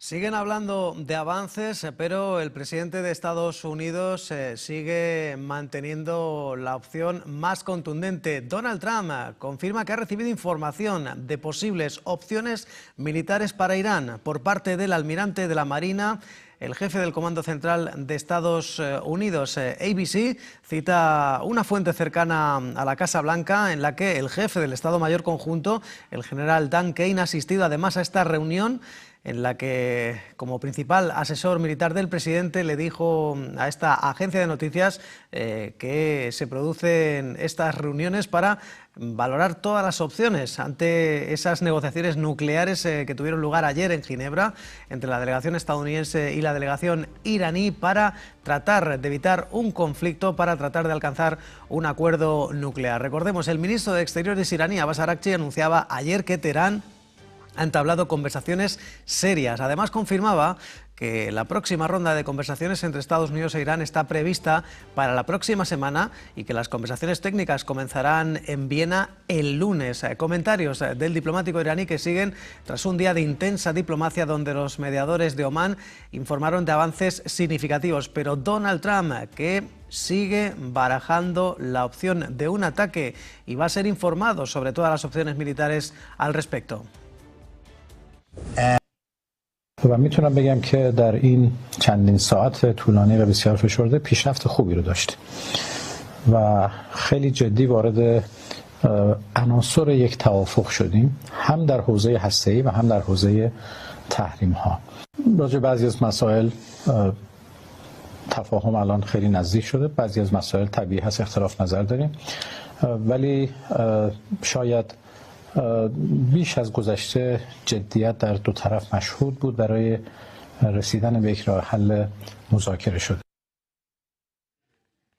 Siguen hablando de avances, pero el presidente de Estados Unidos sigue manteniendo la opción más contundente. Donald Trump confirma que ha recibido información de posibles opciones militares para Irán por parte del almirante de la Marina. El jefe del Comando Central de Estados Unidos, ABC, cita una fuente cercana a la Casa Blanca en la que el jefe del Estado Mayor Conjunto, el general Dan Kane, ha asistido además a esta reunión en la que, como principal asesor militar del presidente, le dijo a esta agencia de noticias que se producen estas reuniones para valorar todas las opciones ante esas negociaciones nucleares que tuvieron lugar ayer en Ginebra entre la delegación estadounidense y la delegación iraní para tratar de evitar un conflicto, para tratar de alcanzar un acuerdo nuclear. Recordemos, el ministro de Exteriores iraní, Abbas Araghchi, anunciaba ayer que Teherán ha entablado conversaciones serias. Además, confirmaba que la próxima ronda de conversaciones entre Estados Unidos e Irán está prevista para la próxima semana y que las conversaciones técnicas comenzarán en Viena el lunes. Comentarios del diplomático iraní que siguen tras un día de intensa diplomacia donde los mediadores de Omán informaron de avances significativos. Pero Donald Trump, que sigue barajando la opción de un ataque y va a ser informado sobre todas las opciones militares al respecto. و میتونم بگم که در این چندین ساعت طولانی و بسیار فشرده پیشرفت خوبی رو داشتیم و خیلی جدی وارد عناصر یک توافق شدیم، هم در حوزه هسته‌ای و هم در حوزه تحریم ها. راجع بعضی از مسائل تفاهم الان خیلی نزدیک شده، بعضی از مسائل طبیعی هست اختلاف نظر داریم، ولی شاید بیش از گذشته جدیت در دو طرف مشهود بود برای رسیدن به یک راه حل مذاکره شده.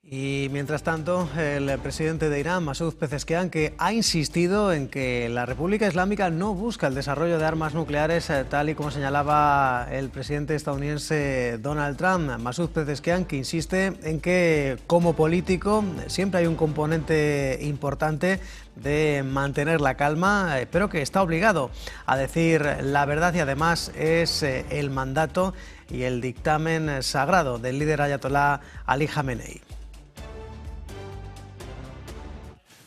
Y mientras tanto, el presidente de Irán, Masoud Pezeshkian, que ha insistido en que la República Islámica no busca el desarrollo de armas nucleares, tal y como señalaba el presidente estadounidense Donald Trump. Masoud Pezeshkian, que insiste en que como político siempre hay un componente importante de mantener la calma, pero que está obligado a decir la verdad y además es el mandato y el dictamen sagrado del líder ayatolá Ali Khamenei.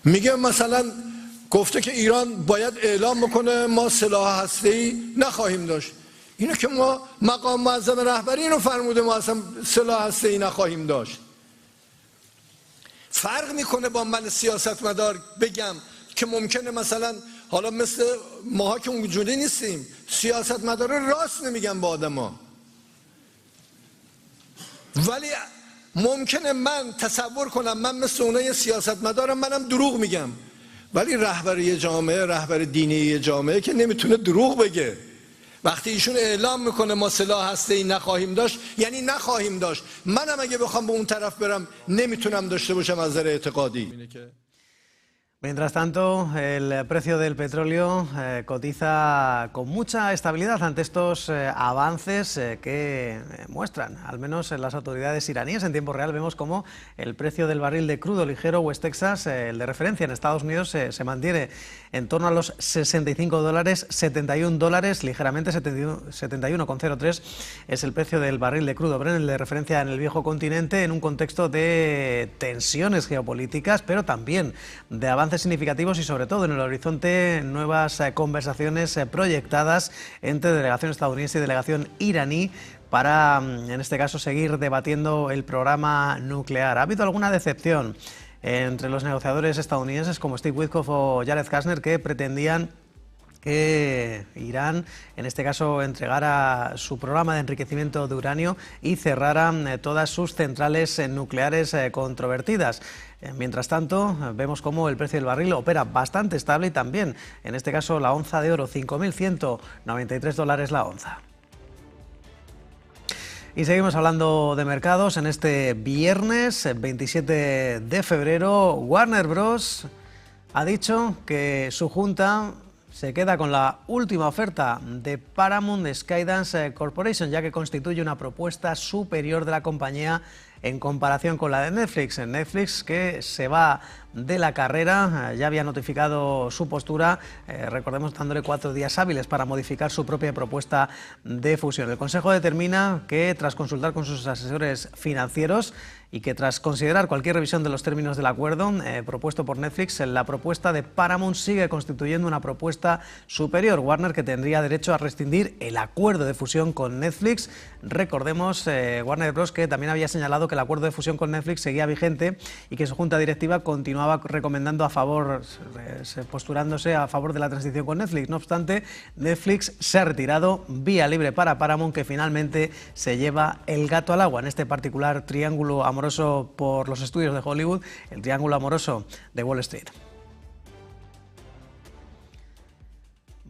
میگه مثلا گفته که ایران باید اعلام بکنه ما سلاح هسته‌ای نخواهیم داشت. اینو که ما مقام معظم رهبری اینو فرموده ما اصلا سلاح هسته‌ای نخواهیم داشت. فرق میکنه با من سیاستمدار بگم که ممکنه مثلا حالا مثل ماها که اونجوری نیستیم، سیاستمدارا راست نمیگن با آدما، ولی ممکنه من تصور کنم من مثل اونای سیاستمدارم منم دروغ میگم، ولی رهبر یه جامعه، رهبر دینی یه جامعه که نمیتونه دروغ بگه. وقتی ایشون اعلام میکنه ما سلاح هسته‌ای نخواهیم داشت یعنی نخواهیم داشت. منم اگه بخوام به اون طرف برم نمیتونم داشته باشم از نظر اعتقادی. Mientras tanto, el precio del petróleo cotiza con mucha estabilidad ante estos avances que muestran, al menos en las autoridades iraníes. En tiempo real vemos como el precio del barril de crudo ligero West Texas, el de referencia en Estados Unidos, se mantiene en torno a los $65, $71, ligeramente 71,03 es el precio del barril de crudo Brent, el de referencia en el viejo continente, en un contexto de tensiones geopolíticas, pero también de avances significativos y sobre todo en el horizonte nuevas conversaciones proyectadas entre delegación estadounidense y delegación iraní para, en este caso, seguir debatiendo el programa nuclear. Ha habido alguna decepción entre los negociadores estadounidenses como Steve Witkoff o Jared Kushner, que pretendían que Irán, en este caso, entregara su programa de enriquecimiento de uranio y cerrara todas sus centrales nucleares controvertidas. Mientras tanto, vemos cómo el precio del barril opera bastante estable y también, en este caso, la onza de oro, $5.193 la onza. Y seguimos hablando de mercados. En este viernes, 27 de febrero, Warner Bros. Ha dicho que su junta se queda con la última oferta de Paramount Skydance Corporation, ya que constituye una propuesta superior de la compañía en comparación con la de Netflix. Netflix que se va de la carrera, ya había notificado su postura, recordemos dándole 4 días hábiles para modificar su propia propuesta de fusión. El Consejo determina que tras consultar con sus asesores financieros y que tras considerar cualquier revisión de los términos del acuerdo propuesto por Netflix, la propuesta de Paramount sigue constituyendo una propuesta superior. Warner, que tendría derecho a rescindir el acuerdo de fusión con Netflix. Recordemos, Warner Bros. Que también había señalado que el acuerdo de fusión con Netflix seguía vigente y que su junta directiva continuaba recomendando posturándose a favor de la transición con Netflix. No obstante, Netflix se ha retirado, vía libre para Paramount, que finalmente se lleva el gato al agua en este particular triángulo amoroso por los estudios de Hollywood, el triángulo amoroso de Wall Street.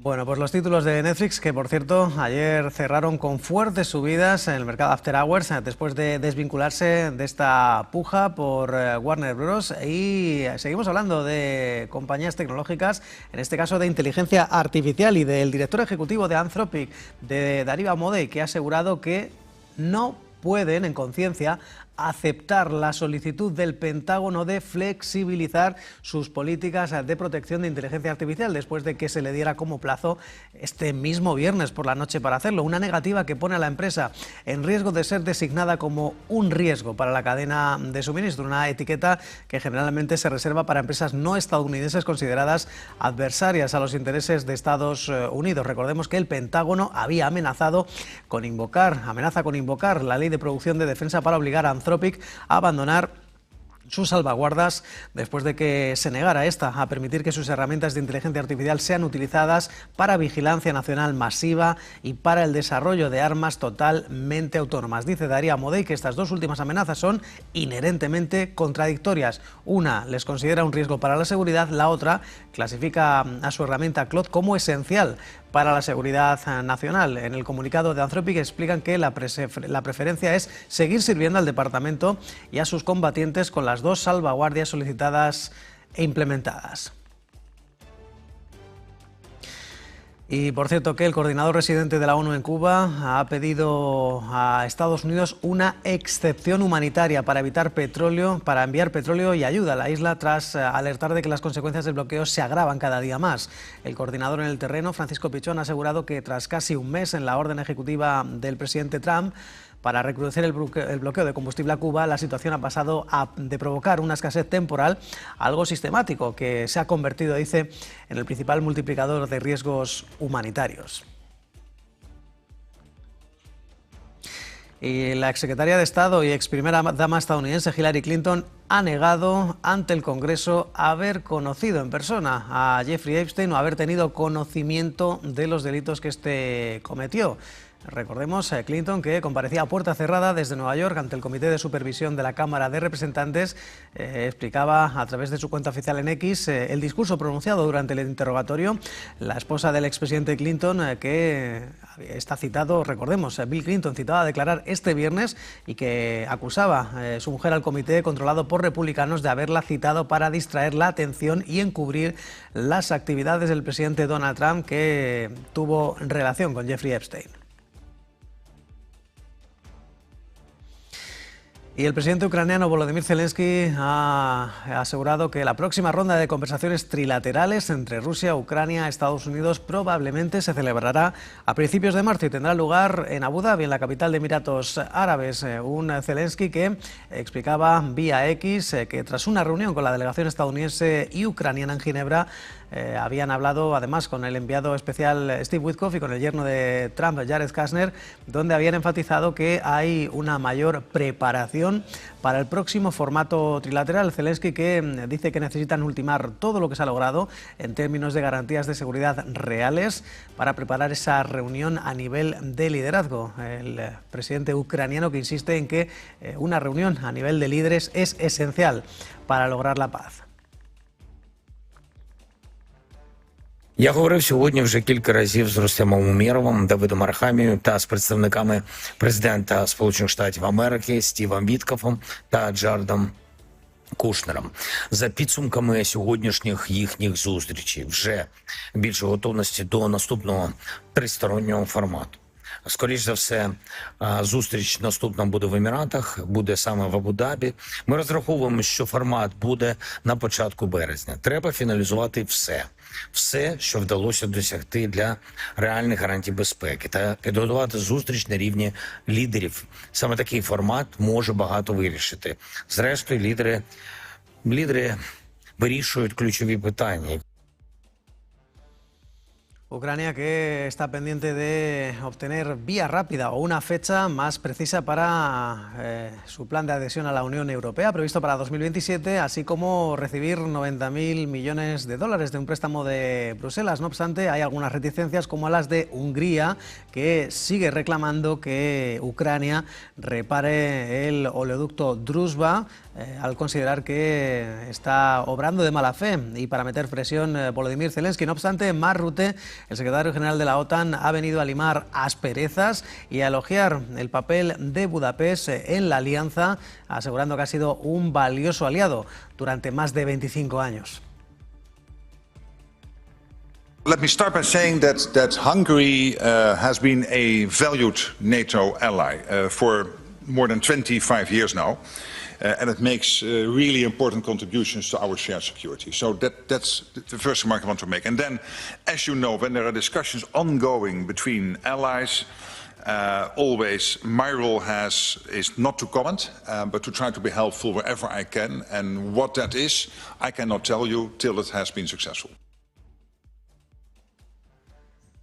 Bueno, pues los títulos de Netflix, que por cierto ayer cerraron con fuertes subidas en el mercado After Hours después de desvincularse de esta puja por Warner Bros. Y seguimos hablando de compañías tecnológicas, en este caso de inteligencia artificial, y del director ejecutivo de Anthropic, de Darío Amodei, que ha asegurado que no pueden, en conciencia, aceptar la solicitud del Pentágono de flexibilizar sus políticas de protección de inteligencia artificial después de que se le diera como plazo este mismo viernes por la noche para hacerlo. Una negativa que pone a la empresa en riesgo de ser designada como un riesgo para la cadena de suministro, una etiqueta que generalmente se reserva para empresas no estadounidenses consideradas adversarias a los intereses de Estados Unidos. Recordemos que el Pentágono había amenaza con invocar la ley de producción de defensa para obligar a Anthropic a abandonar sus salvaguardas después de que se negara a permitir que sus herramientas de inteligencia artificial sean utilizadas para vigilancia nacional masiva y para el desarrollo de armas totalmente autónomas. Dice Darío Amodei que estas dos últimas amenazas son inherentemente contradictorias. Una les considera un riesgo para la seguridad, la otra clasifica a su herramienta Claude como esencial para la seguridad nacional. En el comunicado de Anthropic explican que la preferencia es seguir sirviendo al departamento y a sus combatientes con las dos salvaguardias solicitadas e implementadas. Y por cierto que el coordinador residente de la ONU en Cuba ha pedido a Estados Unidos una excepción humanitaria para enviar petróleo y ayuda a la isla tras alertar de que las consecuencias del bloqueo se agravan cada día más. El coordinador en el terreno, Francisco Pichón, ha asegurado que tras casi un mes en la orden ejecutiva del presidente Trump para recrudecer el bloqueo de combustible a Cuba, la situación ha pasado de provocar una escasez temporal a algo sistemático que se ha convertido, dice, en el principal multiplicador de riesgos humanitarios. Y la exsecretaria de Estado y ex primera dama estadounidense Hillary Clinton ha negado ante el Congreso haber conocido en persona a Jeffrey Epstein o haber tenido conocimiento de los delitos que este cometió. Recordemos a Clinton, que comparecía a puerta cerrada desde Nueva York ante el Comité de Supervisión de la Cámara de Representantes, explicaba a través de su cuenta oficial en X el discurso pronunciado durante el interrogatorio. La esposa del expresidente Clinton, que está citado, recordemos, Bill Clinton, citado a declarar este viernes y que acusaba su mujer al comité controlado por republicanos de haberla citado para distraer la atención y encubrir las actividades del presidente Donald Trump, que tuvo relación con Jeffrey Epstein. Y el presidente ucraniano Volodymyr Zelensky ha asegurado que la próxima ronda de conversaciones trilaterales entre Rusia, Ucrania, Estados Unidos probablemente se celebrará a principios de marzo y tendrá lugar en Abu Dhabi, en la capital de Emiratos Árabes. Un Zelensky que explicaba vía X que tras una reunión con la delegación estadounidense y ucraniana en Ginebra, habían hablado además con el enviado especial Steve Witkoff y con el yerno de Trump, Jared Kushner, donde habían enfatizado que hay una mayor preparación para el próximo formato trilateral. Zelensky, que dice que necesitan ultimar todo lo que se ha logrado en términos de garantías de seguridad reales para preparar esa reunión a nivel de liderazgo. El presidente ucraniano que insiste en que una reunión a nivel de líderes es esencial para lograr la paz. Я говорив сьогодні вже кілька разів з Рустемом Умєровим, Давидом Арахамією та з представниками президента Сполучених Штатів Америки Стівом Віткофом та Джаредом Кушнером. За підсумками сьогоднішніх їхніх зустрічей вже більше готовності до наступного тристороннього формату. Скоріше за все, зустріч наступна буде в Еміратах, буде саме в Абу-Дабі. Ми розраховуємо, що формат буде на початку березня. Треба фіналізувати все, що вдалося досягти для реальних гарантій безпеки та підготувати зустріч на рівні лідерів. Саме такий формат може багато вирішити. Зрештою, лідери вирішують ключові питання. Ucrania, que está pendiente de obtener vía rápida o una fecha más precisa para su plan de adhesión a la Unión Europea, previsto para 2027, así como recibir 90.000 millones de dólares de un préstamo de Bruselas. No obstante, hay algunas reticencias, como las de Hungría, que sigue reclamando que Ucrania repare el oleoducto Druzhba, al considerar que está obrando de mala fe, y para meter presión Volodymyr Zelensky. No obstante, Mark Rutte, el secretario general de la OTAN, ha venido a limar asperezas y a elogiar el papel de Budapest en la alianza, asegurando que ha sido un valioso aliado durante más de 25 años. Let me start by saying that Hungary has been a valued NATO ally for more than 25 years now. And it makes really important contributions to our shared security. So that's the first remark I want to make. And then, as you know, when there are discussions ongoing between allies, always my role is not to comment, but to try to be helpful wherever I can. And what that is, I cannot tell you till it has been successful.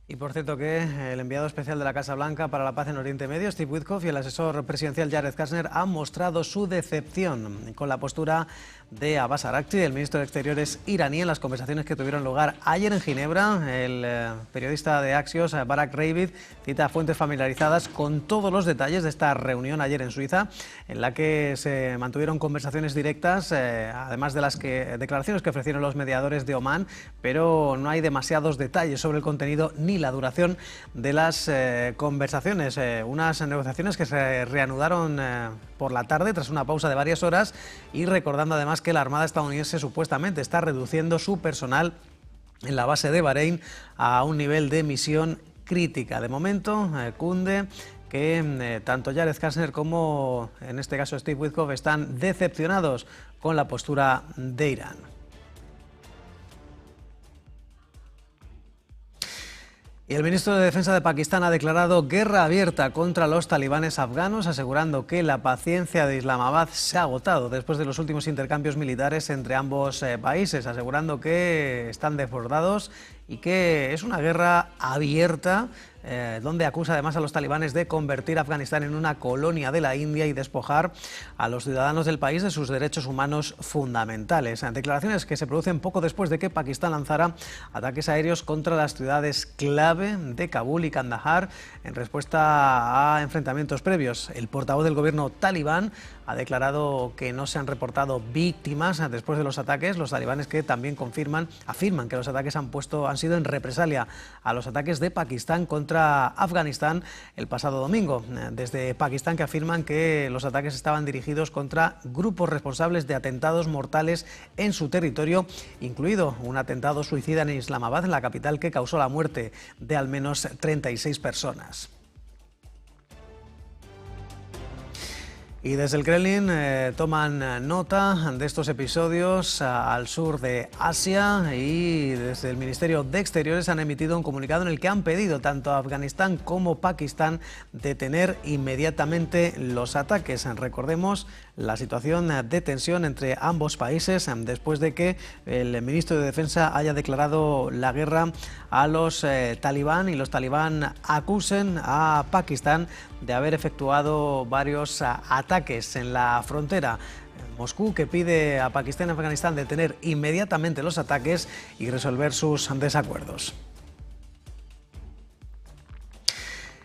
Y por cierto que el enviado especial de la Casa Blanca para la Paz en Oriente Medio, Steve Witkoff, y el asesor presidencial Jared Kushner han mostrado su decepción con la postura de Abbas Araghchi, el ministro de Exteriores iraní, en las conversaciones que tuvieron lugar ayer en Ginebra. El periodista de Axios, Barak Ravid, cita a fuentes familiarizadas con todos los detalles de esta reunión ayer en Suiza, en la que se mantuvieron conversaciones directas, además de las declaraciones que ofrecieron los mediadores de Omán, pero no hay demasiados detalles sobre el contenido ni la duración de las conversaciones. Unas negociaciones que se reanudaron por la tarde tras una pausa de varias horas, y recordando además que la Armada estadounidense supuestamente está reduciendo su personal en la base de Bahrein a un nivel de misión crítica. De momento, cunde que tanto Jared Kushner como, en este caso, Steve Witkoff están decepcionados con la postura de Irán. Y el ministro de Defensa de Pakistán ha declarado guerra abierta contra los talibanes afganos, asegurando que la paciencia de Islamabad se ha agotado después de los últimos intercambios militares entre ambos países, asegurando que están desbordados y que es una guerra abierta, donde acusa además a los talibanes de convertir a Afganistán en una colonia de la India y despojar a los ciudadanos del país de sus derechos humanos fundamentales. Declaraciones que se producen poco después de que Pakistán lanzara ataques aéreos contra las ciudades clave de Kabul y Kandahar en respuesta a enfrentamientos previos. El portavoz del gobierno talibán ha declarado que no se han reportado víctimas después de los ataques. Los talibanes, que también afirman que los ataques han sido en represalia a los ataques de Pakistán contra Afganistán el pasado domingo. Desde Pakistán, que afirman que los ataques estaban dirigidos contra grupos responsables de atentados mortales en su territorio, incluido un atentado suicida en Islamabad, en la capital, que causó la muerte de al menos 36 personas. Y desde el Kremlin toman nota de estos episodios al sur de Asia, y desde el Ministerio de Exteriores han emitido un comunicado en el que han pedido tanto a Afganistán como Pakistán detener inmediatamente los ataques. Recordemos la situación de tensión entre ambos países después de que el ministro de Defensa haya declarado la guerra a los talibán, y los talibán acusen a Pakistán de haber efectuado varios ataques en la frontera. Moscú, que pide a Pakistán y Afganistán detener inmediatamente los ataques y resolver sus desacuerdos.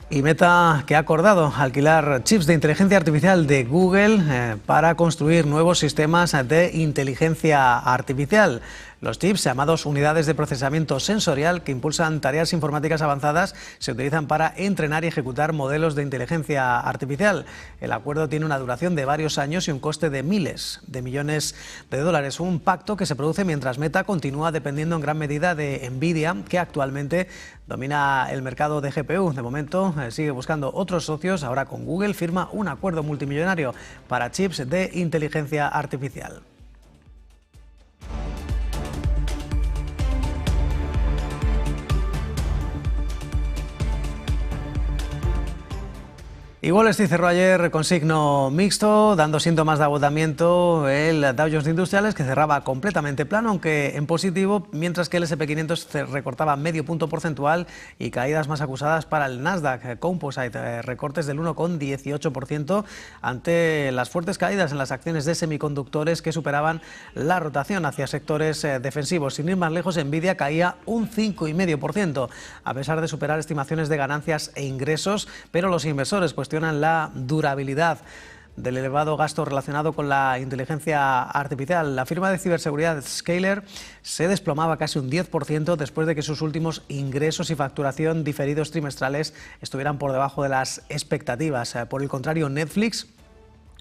Y Meta, que ha acordado alquilar chips de inteligencia artificial de Google para construir nuevos sistemas de inteligencia artificial. Los chips, llamados unidades de procesamiento sensorial que impulsan tareas informáticas avanzadas, se utilizan para entrenar y ejecutar modelos de inteligencia artificial. El acuerdo tiene una duración de varios años y un coste de miles de millones de dólares. Un pacto que se produce mientras Meta continúa dependiendo en gran medida de Nvidia, que actualmente domina el mercado de GPU. De momento sigue buscando otros socios. Ahora con Google firma un acuerdo multimillonario para chips de inteligencia artificial. Y Wall Street cerró ayer con signo mixto, dando síntomas de agotamiento el Dow Jones de Industriales, que cerraba completamente plano, aunque en positivo, mientras que el S&P 500 recortaba medio punto porcentual y caídas más acusadas para el Nasdaq Composite, recortes del 1,18% ante las fuertes caídas en las acciones de semiconductores que superaban la rotación hacia sectores defensivos. Sin ir más lejos, Nvidia caía un 5,5%, a pesar de superar estimaciones de ganancias e ingresos, pero los inversores cuestionan la durabilidad del elevado gasto relacionado con la inteligencia artificial. La firma de ciberseguridad Scaler se desplomaba casi un 10% después de que sus últimos ingresos y facturación diferidos trimestrales estuvieran por debajo de las expectativas. Por el contrario, Netflix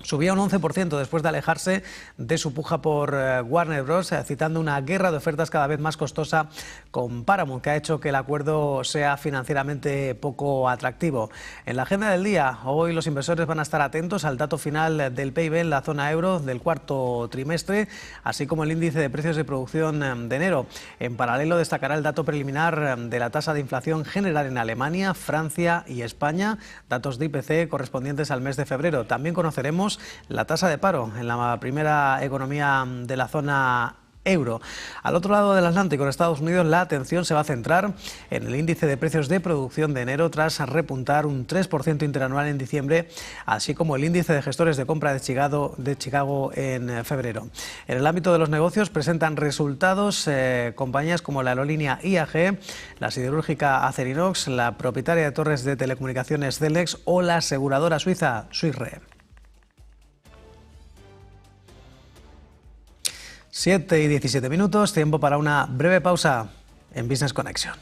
subía un 11% después de alejarse de su puja por Warner Bros., citando una guerra de ofertas cada vez más costosa con Paramount, que ha hecho que el acuerdo sea financieramente poco atractivo. En la agenda del día, hoy los inversores van a estar atentos al dato final del PIB en la zona euro del cuarto trimestre, así como el índice de precios de producción de enero. En paralelo, destacará el dato preliminar de la tasa de inflación general en Alemania, Francia y España, datos de IPC correspondientes al mes de febrero. También conoceremos la tasa de paro en la primera economía de la zona euro. Al otro lado del Atlántico, en Estados Unidos, la atención se va a centrar en el índice de precios de producción de enero tras repuntar un 3% interanual en diciembre, así como el índice de gestores de compra de Chicago en febrero. En el ámbito de los negocios presentan resultados compañías como la aerolínea IAG, la siderúrgica Acerinox, la propietaria de torres de telecomunicaciones Celex o la aseguradora suiza Swiss Re. 7:17, tiempo para una breve pausa en Business Connection.